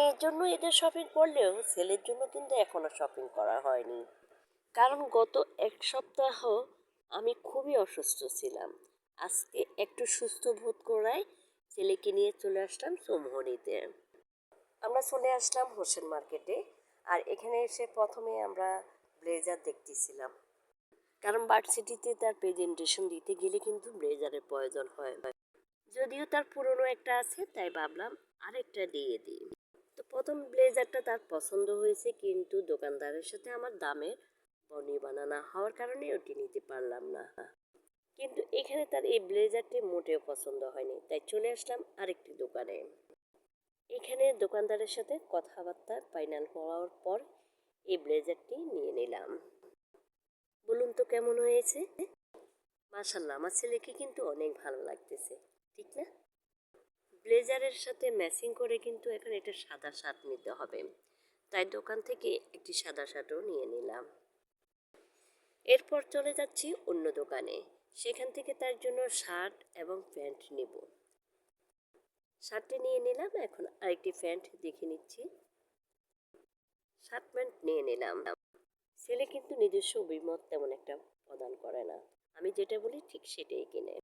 মেয়ের জন্য ঈদের শপিং করলেও ছেলের জন্য কিন্তু এখনো শপিং করা হয়নি। কারণ গত এক সপ্তাহ আমি খুবই অসুস্থ ছিলাম। আজকে একটু সুস্থ বোধ করায় ছেলেকে নিয়ে চলে আসলাম চৌমুহনীতে। আমরা চলে আসলাম হোসেন মার্কেটে। আর এখানে এসে প্রথমে আমরা ব্লেজার দেখতেছিলাম, কারণ ভার্সিটিতে তার প্রেজেন্টেশন দিতে গেলে কিন্তু ব্লেজারের প্রয়োজন হয়। যদিও তার পুরনো একটা আছে, তাই ভাবলাম আরেকটা দিয়ে দিই। তো প্রথম ব্লেজারটা তার পছন্দ হয়েছে, কিন্তু দোকানদারের সাথে আমার দামের বনিবনা না হওয়ার কারণে ওটি নিতে পারলাম না। কিন্তু এখানে তার এই ব্লেজারটি মোটেও পছন্দ হয়নি, তাই চলে আসলাম আরেকটি দোকানে। এখানে দোকানদারের সাথে কথাবার্তা ফাইনাল হওয়ার পর এই ব্লেজারটি নিয়ে নিলাম। বলুন তো কেমন হয়েছে? মাশাল্লাহ, আমার ছেলেকে কিন্তু অনেক ভালো লাগতেছে, ঠিক না? ব্লেজারের সাথে ম্যাচিং করে কিন্তু এখন এটা সাদা শার্ট নিতে হবে, তাই দোকান থেকে একটি সাদা শার্টও নিয়ে নিলাম। এরপর চলে যাচ্ছি অন্য দোকানে, সেখান থেকে তার জন্য শার্ট এবং প্যান্ট নেব। শার্টটি নিয়ে নিলাম, এখন আরেকটি প্যান্ট দেখে নিচ্ছি। শার্ট প্যান্ট নিয়ে নিলাম। ছেলে কিন্তু নিজস্ব অভিমত তেমন একটা প্রদান করে না, আমি যেটা বলি ঠিক সেটাই কিনে।